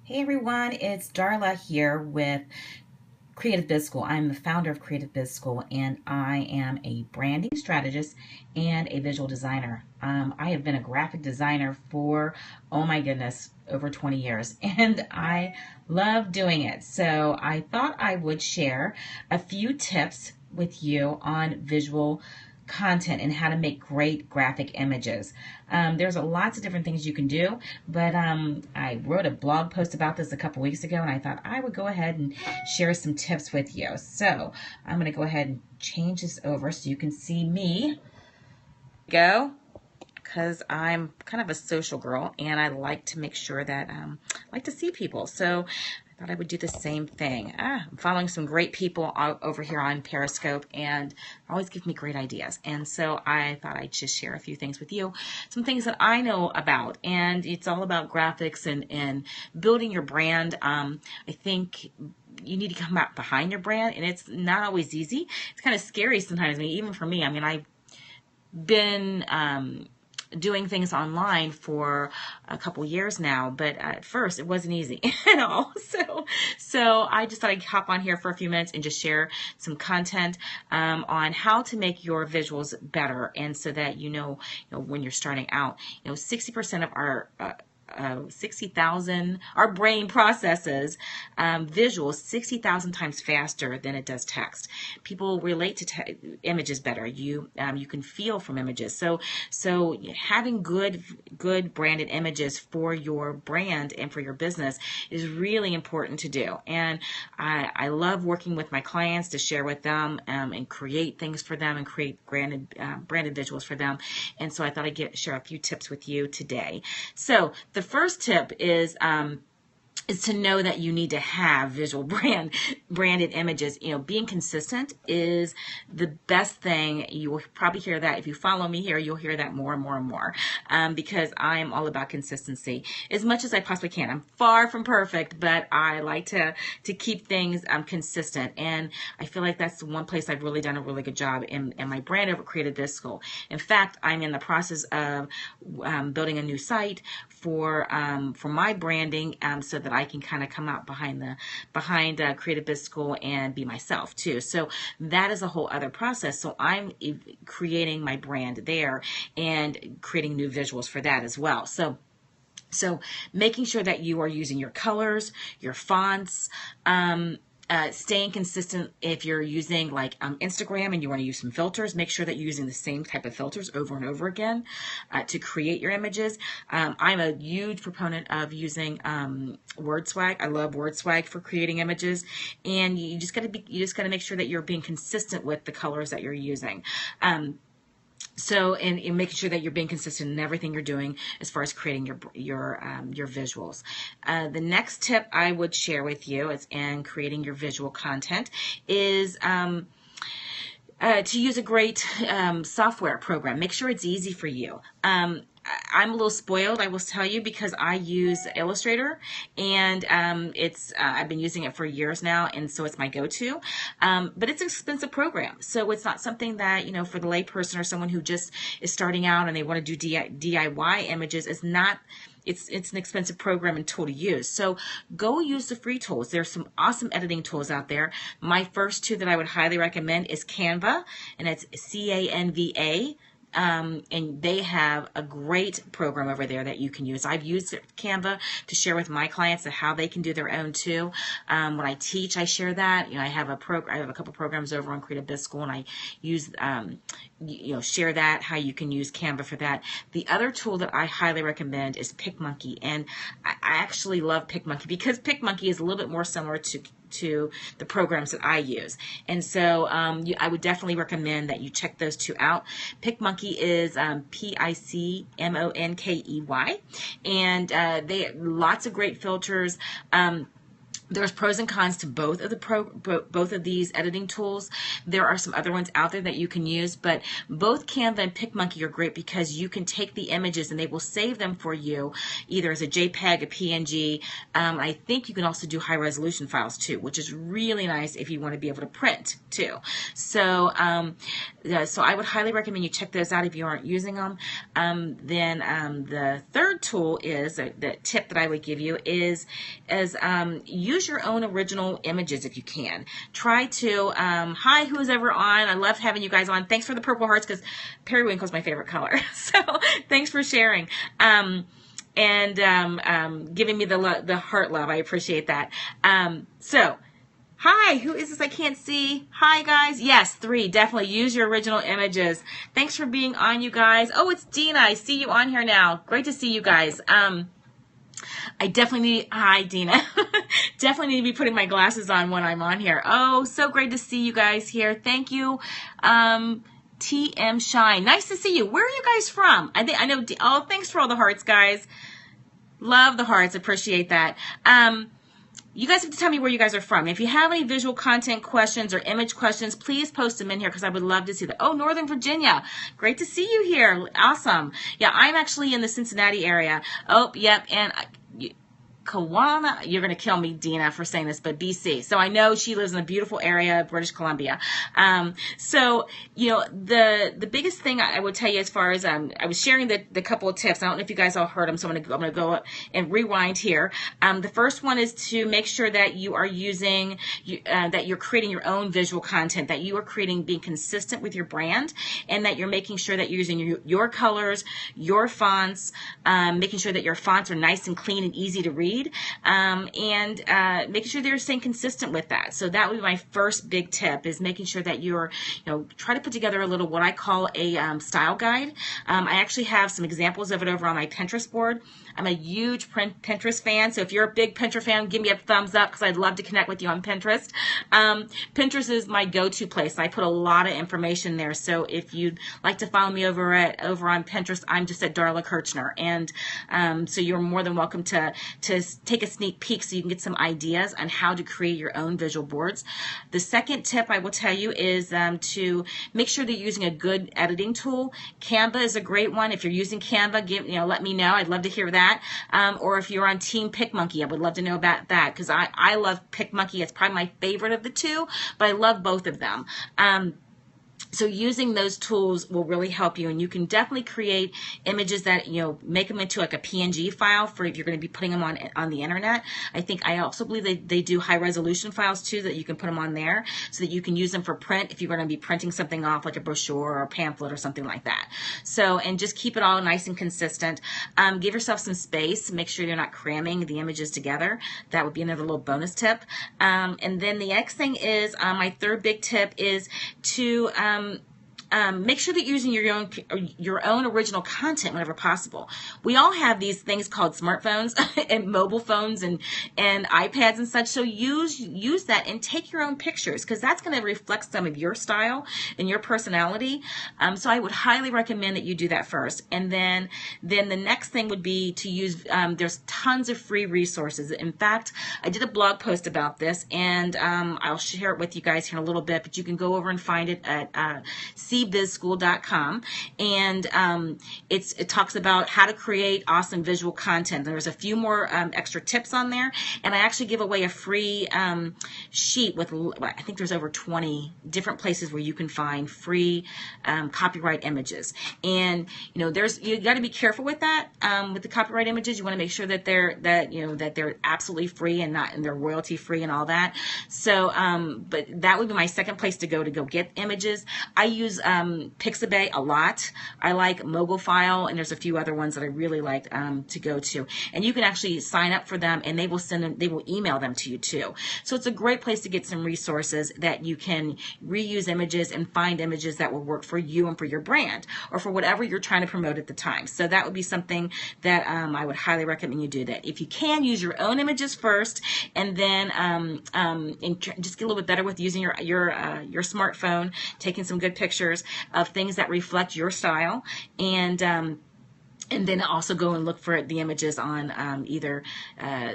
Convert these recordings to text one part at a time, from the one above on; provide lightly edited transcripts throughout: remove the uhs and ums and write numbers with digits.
Hey everyone, it's Darla here with Creative Biz School. I'm the founder of Creative Biz School and I am a branding strategist and a visual designer. I have been a graphic designer for, oh my goodness, over 20 years and I love doing it. So I thought I would share a few tips with you on visual content and how to make great graphic images. There's lots of different things you can do, but I wrote a blog post about this a couple weeks ago and I thought I would go ahead and share some tips with you. So I'm going to go ahead and change this over so you can see me. Go. Because I'm kind of a social girl and I like to make sure that I like to see people. So I thought I would do the same thing. I'm following some great people over here on Periscope and always give me great ideas. And so I thought I'd just share a few things with you, some things that I know about. And it's all about graphics and building your brand. I think you need to come out behind your brand, and it's not always easy. It's kind of scary sometimes. I mean, even for me, I mean, I've been doing things online for a couple years now, but at first it wasn't easy at all. So I just thought I'd hop on here for a few minutes and just share some content on how to make your visuals better, and so that when you're starting out, 60% of our 60,000, our brain processes visuals 60,000 times faster than it does text. People relate to images better. You can feel from images. So having good branded images for your brand and for your business is really important to do. And I love working with my clients to share with them and create things for them and create branded visuals for them. And so I thought I'd share a few tips with you today. So the first tip is to know that you need to have visual branded images. Being consistent is the best thing. You will probably hear that if you follow me here. You'll hear that more and more and more because I am all about consistency as much as I possibly can. I'm far from perfect, but I like to keep things consistent, and I feel like that's the one place I've really done a really good job in my brand over Creative Biz School. In fact, I'm in the process of building a new site for my branding, so that I can kind of come out behind Creative Biz School and be myself too. So that is a whole other process. So I'm creating my brand there and creating new visuals for that as well. So making sure that you are using your colors, your fonts, staying consistent. If you're using like Instagram and you want to use some filters, make sure that you're using the same type of filters over and over again to create your images. I'm a huge proponent of using WordSwag. I love WordSwag for creating images, and you just got to make sure that you're being consistent with the colors that you're using. So, and making sure that you're being consistent in everything you're doing as far as creating your visuals. The next tip I would share with you is in creating your visual content is to use a great software program. Make sure it's easy for you. I'm a little spoiled, I will tell you, because I use Illustrator, and I've been using it for years now, and so it's my go-to. But it's an expensive program, so it's not something that for the layperson or someone who just is starting out and they want to do DIY images. It's not. It's an expensive program and tool to use. So go use the free tools. There's some awesome editing tools out there. My first two that I would highly recommend is Canva, and it's Canva. And they have a great program over there that you can use. I've used Canva to share with my clients how they can do their own too. When I teach, I share that. I have a couple programs over on Creative Biz School, and I use share that, how you can use Canva for that. The other tool that I highly recommend is PicMonkey, and I actually love PicMonkey because PicMonkey is a little bit more similar to the programs that I use. And so I would definitely recommend that you check those two out. PicMonkey is PICMONKEY, and they lots of great filters. There's pros and cons to both of both of these editing tools. There are some other ones out there that you can use, but both Canva and PicMonkey are great because you can take the images and they will save them for you either as a JPEG, a PNG. I think you can also do high resolution files too, which is really nice if you want to be able to print too. So so I would highly recommend you check those out if you aren't using them. Then the third tool is the tip that I would give you is use your own original images if you can. Try to, hi, who's ever on? I love having you guys on. Thanks for the purple hearts because periwinkle is my favorite color. So thanks for sharing. And giving me the heart love. I appreciate that. So hi, who is this? I can't see. Hi, guys. Yes, 3. Definitely use your original images. Thanks for being on, you guys. Oh, it's Dina. I see you on here now. Great to see you guys. I definitely need, hi Dina, definitely need to be putting my glasses on when I'm on here. Oh, so great to see you guys here. Thank you. TM Shine, nice to see you. Where are you guys from? I know, oh, thanks for all the hearts, guys. Love the hearts, appreciate that. You guys have to tell me where you guys are from. If you have any visual content questions or image questions, please post them in here because I would love to see that. Oh, Northern Virginia. Great to see you here. Awesome. Yeah, I'm actually in the Cincinnati area. Oh, yep. And Kawana, you're going to kill me, Dina, for saying this, but BC. So I know she lives in a beautiful area, British Columbia. So, you know, the biggest thing I would tell you as far as, I was sharing the couple of tips. I don't know if you guys all heard them, so I'm going to go and rewind here. The first one is to make sure that you are using, that you're creating your own visual content, that you are being consistent with your brand, and that you're making sure that you're using your colors, your fonts, making sure that your fonts are nice and clean and easy to read. And making sure they're staying consistent with that. So that would be my first big tip, is making sure that you're, try to put together a little, what I call a style guide. I actually have some examples of it over on my Pinterest board. I'm a huge Pinterest fan, so if you're a big Pinterest fan, give me a thumbs up because I'd love to connect with you on Pinterest. Pinterest is my go-to place. I put a lot of information there, so if you'd like to follow me over on Pinterest, I'm just at Darla Kirchner, and so you're more than welcome to take a sneak peek so you can get some ideas on how to create your own visual boards. The second tip I will tell you is to make sure that you're using a good editing tool. Canva is a great one. If you're using Canva, let me know. I'd love to hear that. Or if you're on Team PicMonkey, I would love to know about that because I love PicMonkey. It's probably my favorite of the two, but I love both of them. So using those tools will really help you, and you can definitely create images that, make them into like a PNG file for if you're going to be putting them on the internet. I also believe they do high resolution files too, that you can put them on there so that you can use them for print if you're going to be printing something off like a brochure or a pamphlet or something like that. So, and just keep it all nice and consistent. Give yourself some space. Make sure you're not cramming the images together. That would be another little bonus tip. And then the next thing is, my third big tip is to make sure that you're using your own original content whenever possible. We all have these things called smartphones and mobile phones and iPads and such. So use that and take your own pictures because that's going to reflect some of your style and your personality. So I would highly recommend that you do that first. And then the next thing would be to use. There's tons of free resources. In fact, I did a blog post about this, and I'll share it with you guys here in a little bit. But you can go over and find it at cbizschool.com, and it talks about how to create awesome visual content. There's a few more extra tips on there, and I actually give away a free sheet with, I think there's over 20 different places where you can find free copyright images. And you got to be careful with that. With the copyright images, you want to make sure that they're absolutely free and they're royalty free and all that. So, but that would be my second place to go get images. I use Pixabay a lot. I like Mogulfile, and there's a few other ones that I really like to go to. And you can actually sign up for them, and they will email them to you too. So it's a great place to get some resources that you can reuse images and find images that will work for you and for your brand or for whatever you're trying to promote at the time. So that would be something that I would highly recommend you do that. If you can, use your own images first, and then and just get a little bit better with using your smartphone, taking some good pictures of things that reflect your style, and And then also go and look for the images on either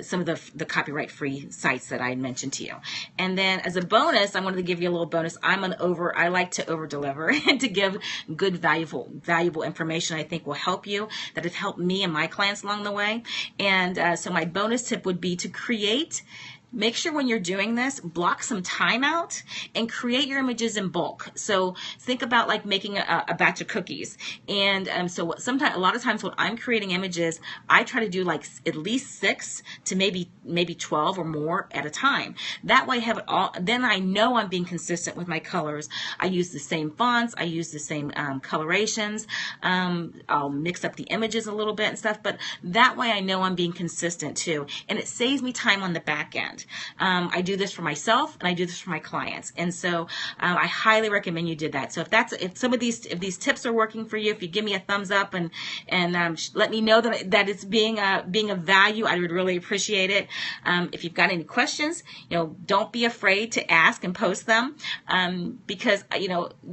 some of the copyright free sites that I mentioned to you. And then as a bonus, I wanted to give you a little bonus. I like to over deliver and to give good, valuable information I think will help you, that have helped me and my clients along the way. And so my bonus tip would be to make sure when you're doing this, block some time out and create your images in bulk. So think about like making a batch of cookies. And so a lot of times when I'm creating images, I try to do like at least 6 to maybe 12 or more at a time. That way I have it all. Then I know I'm being consistent with my colors. I use the same fonts. I use the same colorations. I'll mix up the images a little bit and stuff. But that way I know I'm being consistent too. And it saves me time on the back end. I do this for myself and I do this for my clients, and so I highly recommend you did that. So if some of these tips are working for you, if you give me a thumbs up and let me know that it's being of value, I would really appreciate it. If you've got any questions, don't be afraid to ask and post them, because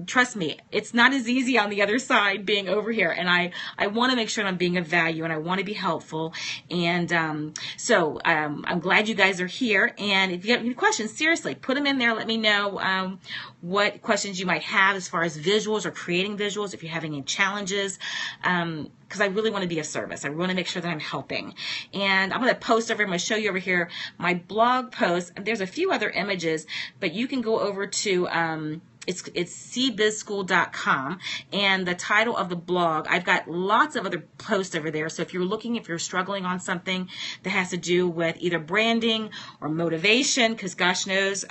trust me, it's not as easy on the other side being over here, and I want to make sure I'm being of value and I want to be helpful, and so I'm glad you guys are here. And if you have any questions, seriously, put them in there. Let me know what questions you might have as far as visuals or creating visuals, if you're having any challenges, because I really want to be of service. I want to make sure that I'm helping. And I'm going to post over, I'm going to show you over here my blog post. There's a few other images, but you can go over to it's cbizschool.com, and the title of the blog, I've got lots of other posts over there. So if you're struggling on something that has to do with either branding or motivation, because gosh knows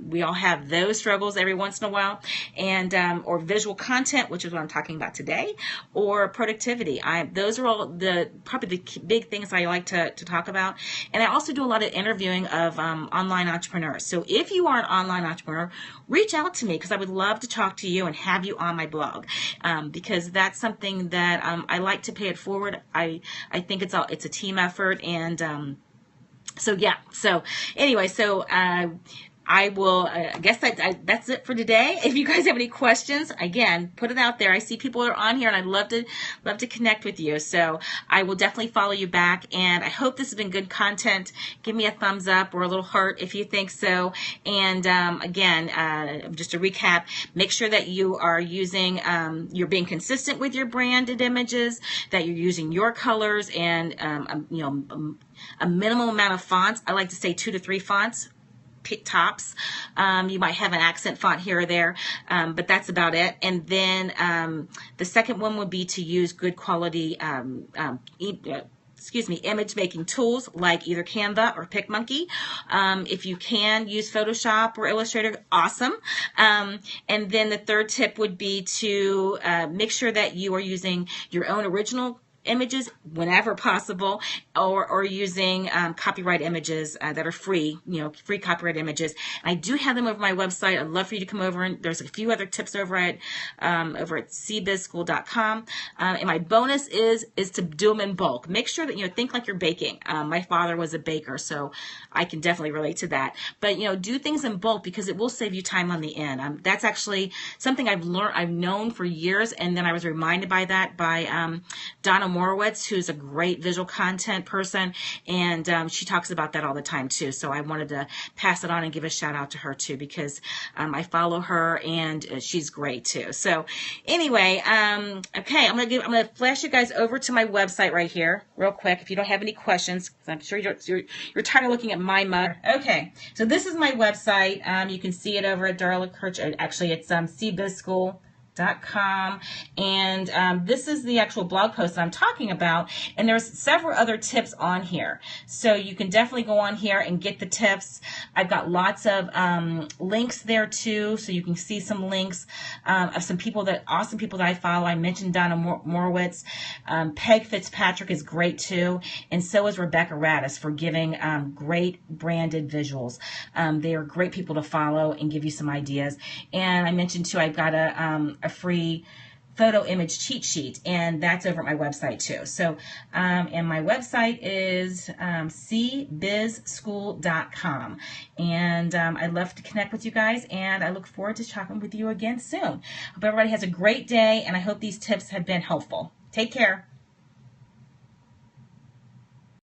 we all have those struggles every once in a while, and or visual content, which is what I'm talking about today, or productivity. Those are all probably the big things I like to talk about. And I also do a lot of interviewing of online entrepreneurs. So if you are an online entrepreneur, reach out to me, because I would love to talk to you and have you on my blog, because that's something that I like to pay it forward. I think it's a team effort, and so yeah. So anyway, so I will, I guess that's it for today. If you guys have any questions, again, put it out there. I see people are on here, and I'd love to connect with you. So I will definitely follow you back, and I hope this has been good content. Give me a thumbs up or a little heart if you think so. And again, just to recap, make sure that you are you're being consistent with your branded images, that you're using your colors, and a minimal amount of fonts. I like to say 2 to 3 fonts tops. You might have an accent font here or there, but that's about it. And then the second one would be to use good quality image making tools like either Canva or PicMonkey. If you can use Photoshop or Illustrator, awesome. And then the third tip would be to make sure that you are using your own original images whenever possible, or using copyright images that are free, free copyright images. And I do have them over my website. I'd love for you to come over, and there's a few other tips over at cbizschool.com. And my bonus is to do them in bulk. Make sure that think like you're baking. My father was a baker, so I can definitely relate to that. But do things in bulk, because it will save you time on the end. That's actually something I've known for years, and then I was reminded by Donna Morowitz, who's a great visual content person, and she talks about that all the time too. So I wanted to pass it on and give a shout out to her too, because I follow her, and she's great too. So anyway, okay, I'm gonna flash you guys over to my website right here real quick. If you don't have any questions, because I'm sure you're tired of looking at my mug. Okay, so this is my website. You can see it over at Darla Kirch. Actually, it's cbizschool.com, and this is the actual blog post that I'm talking about, and there's several other tips on here, so you can definitely go on here and get the tips. I've got lots of links there too, so you can see some links of some awesome people that I follow. I mentioned Donna Morowitz. Peg Fitzpatrick is great too, and so is Rebecca Radis for giving great branded visuals. They are great people to follow and give you some ideas. And I mentioned too, I've got a free photo image cheat sheet, and that's over at my website too. So and my website is cbizschool.com, and I'd love to connect with you guys, and I look forward to talking with you again soon. Hope everybody has a great day, and I hope these tips have been helpful. Take care.